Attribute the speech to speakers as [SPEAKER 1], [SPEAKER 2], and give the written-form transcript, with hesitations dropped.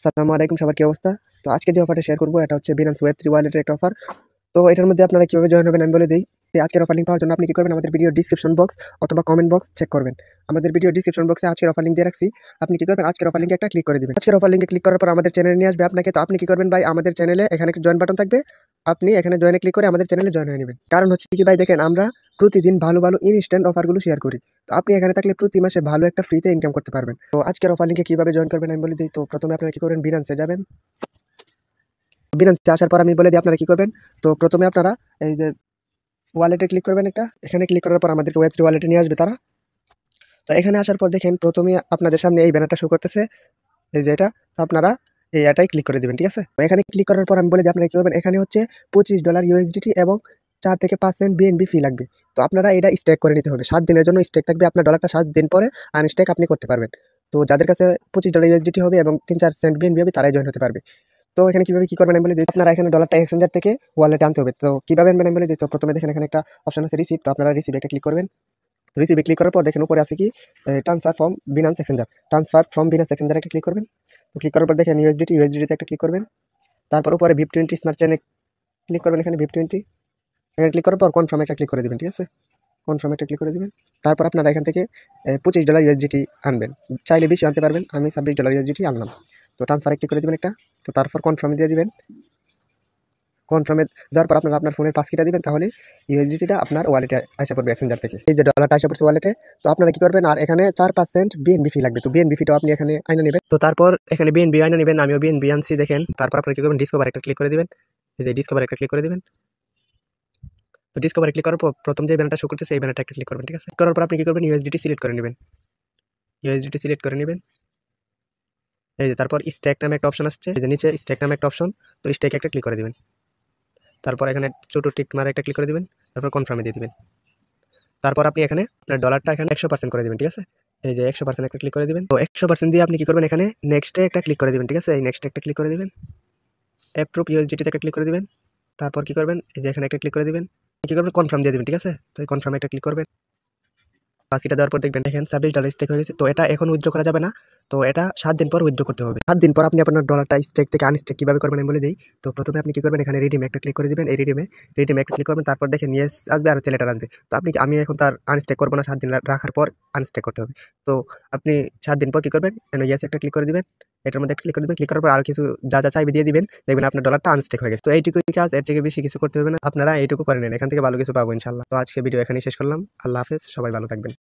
[SPEAKER 1] আসসালামু আলাইকুম, সবার কি অবস্থা? তো আজকে যে অফারটা শেয়ার করব এটা হচ্ছে Binance Web3 ওয়ালেটের একটা অফার। তো এটার মধ্যে আপনারা কিভাবে জয়েন হবেন আমি বলে দেই। আজকের অফার লিংক পাওয়ার জন্য আপনি কি করবেন, আমাদের ভিডিও ডেসক্রিপশন বক্স অথবা কমেন্ট বক্স চেক করবেন। আমাদের ভিডিও ডেসক্রিপশন বক্সে আজকের অফার লিংক দিয়ে রাখছি। আপনি কি করবেন, আজকের অফার লিংকে একটা ক্লিক করে দিবেন। আজকের অফার লিংকে ক্লিক করার পর আমাদের চ্যানেলে নিয়ে আসবে আপনাকে। তো আপনি কি করবেন ভাই, আমাদের চ্যানেলে এখানে একটা জয়েন বাটন থাকবে, আপনি এখানে জয়েনে ক্লিক করে আমাদের চ্যানেলে জয়েন হয়ে নেবেন। কারণ হচ্ছে কি ভাই, দেখেন আমরা প্রতিদিন ভালো ভালো ইনস্ট্যান্ট অফারগুলো শেয়ার করি। তো আপনি এখানে থাকলে প্রতি মাসে ভালো একটা ফ্রিতে ইনকাম করতে পারবেন। তো আজকের অফার লিংকে কিভাবে জয়েন করবেন আমি বলে দিই। তো প্রথমে আপনারা কি করবেন, বিনান্সে যাবেন। বিনান্সে আসার পর আমি বলে দিই আপনারা কি করবেন। তো প্রথমে আপনারা এই যে ওয়ালেটে ক্লিক করবেন একটা, এখানে ক্লিক করার পর আমাদেরকে ওয়েব3 ওয়ালেটে নিয়ে আসবে তারা। তো এখানে আসার পর দেখেন প্রথমে আপনাদের সামনে এই ব্যানারটা শো করতেছে, এই যে এটা। তো আপনারা এই এটাই ক্লিক করে দিবেন, ঠিক আছে? তো এখানে ক্লিক করার পর আমি বলে দিই আপনারা কি করবেন। এখানে হচ্ছে $25 USDT এবং 4 থেকে 5 সেন্ট বিএনবি ফি লাগবে। তো আপনারা এটা স্টেক করে নিতে হবে, 7 দিনের জন্য স্টেক থাকবে। আপনার ডলারটা 7 দিন পরে আনস্টেক আপনি করতে পারবেন। তো যাদের কাছে $25 USDT হবে এবং 3-4 সেন্ট বিএনবি হবে তারাই জয়েন হতে পারবে। তো এখানে কিভাবে কি করবেন আমি বলে দিই। আপনারা এখানে ডলারটা এক্সচেঞ্জার থেকে ওয়ালেটে আনতে হবে। তো কিভাবে আনবেন আমি বলে দিই। তো প্রথমে দেখেন এখানে একটা অপশন আছে রিসিভ। তো আপনারা রিসিভ একটা ক্লিক করবেন। রিসিভে ক্লিক করার পর দেখেন উপরে আছে কি transfer from Binance exchanger. Transfer from Binance exchanger একটা ক্লিক করবেন। তো ক্লিক করার পর দেখেন ইউএসডিতে একটা ক্লিক করবেন। তারপর উপরে VIP20 স্মার্ট চেইনে ক্লিক করবেন, এখানে VIP20 এখানে ক্লিক করার পর কনফার্ম একটা ক্লিক করে দিবেন, ঠিক আছে? কনফার্ম একটা ক্লিক করে দিবেন। তারপর আপনারা এখান থেকে $25 USDT আনবেন। চাইলে বেশি আনতে পারবেন, আমি $26 USDT আনলাম। তো ট্রান্সফারে ক্লিক করে দিবেন একটা। তো তারপর কনফার্মে দিয়ে দিবেন। কনফার্মে দেওয়ার পর আপনারা আপনার ফোনের পাসকিটা দিবেন, তাহলে ইউএসডিটিটা আপনার ওয়ালেটে আসা পড়বে এক্সচেঞ্জার থেকে। এই যে ডলারটা আসা পড়ছে ওয়ালেটে। তো আপনারা কি করবেন, আর এখানে 4% বিএনবি ফি লাগবে। তো বিএনবি ফিটাও আপনি এখানে আইনা নেবেন। তো তারপর এখানে বিএনবি আইনা নেবেন, আমিও বিএনবি আনছি দেখেন। তারপর আপনারা কি করবেন, ডিসকভার একটা ক্লিক করে দিবেন। এই যে ডিসকভার একটা ক্লিক করে দিবেন। তো ডিসকভারে ক্লিক করার পর প্রথম যে ব্যানারটা শো করতেছে এই ব্যানারটা একটা ক্লিক করবেন, ঠিক আছে? করার পর আপনি কি করবেন, ইউএসডিটি সিলেক্ট করে নেবেন। ইউএসডিটি সিলেক্ট করে নেবেন। এই যে তারপর স্ট্যাক নামে একটা অপশন আসছে, এই যে নিচে স্ট্যাক নামে একটা অপশন। তো স্ট্যাকে একটা ক্লিক করে দিবেন। তারপর এখানে ছোট টিক মারে একটা ক্লিক করে দিবেন। তারপর কনফার্মে দিয়ে দিবেন। তারপর আপনি এখানে আপনার ডলারটা এখানে 100% করে দিবেন, ঠিক আছে? এই যে 100% একটা ক্লিক করে দিবেন। তো 100% দিয়ে আপনি কি করবেন, এখানে নেক্সটে একটা ক্লিক করে দিবেন, ঠিক আছে? এই নেক্সটে একটা ক্লিক করে দিবেন। অ্যাপ্রুভ ইউএসডিটিতে একটা ক্লিক করে দিবেন। তারপর কি করবেন, এই যে এখানে একটা ক্লিক করে দিবেন। কি করবেন, কনফার্ম দিয়ে দিবেন, ঠিক আছে? তো এই কনফার্মে একটা ক্লিক করবেন। বাকিটা দেওয়ার পর দেখবেন দেখেন $26 স্টেক হয়ে গেছে। তো এটা এখন উইথড্র করা যাবে না। তো এটা 7 দিন পর উইথড্র করতে হবে। 7 দিন পর আপনি আপনার ডলারটা স্টেক থেকে আনস্টেক কিভাবে করবেন আমি বলে দেই। তো প্রথমে আপনি কি করবেন, এখানে রিডিম একটা ক্লিক করে দিবেন। এই রিডিমে একটা ক্লিক করবেন। তারপর দেখেন ইয়েস আসবে আর হচ্ছে লেটার আসবে। তো আমি এখন তার আনস্টেক করব না, 7 দিন রাখার পর আনস্টেক করতে হবে। তো আপনি 7 দিন পর কি করবেন, ইয়েস একটা ক্লিক করে দিবেন। এটার মধ্যে ক্লিক করে দিবেন। ক্লিক করার পর আরো কিছু যা চাইবে দিয়ে দিবেন। দেখবেন আপনার ডলারটা আনস্টেক হয়ে গেছে। তো এইটুকুই কাজ, এর থেকে বেশি কিছু করতে হবে না। আপনারা এইটুকু করে নেন, এখান থেকে ভালো কিছু পাবো ইনশাআল্লাহ। তো আজকে ভিডিও এখানেই শেষ করলাম। আল্লাহ হাফেজ, সবাই ভালো থাকবেন।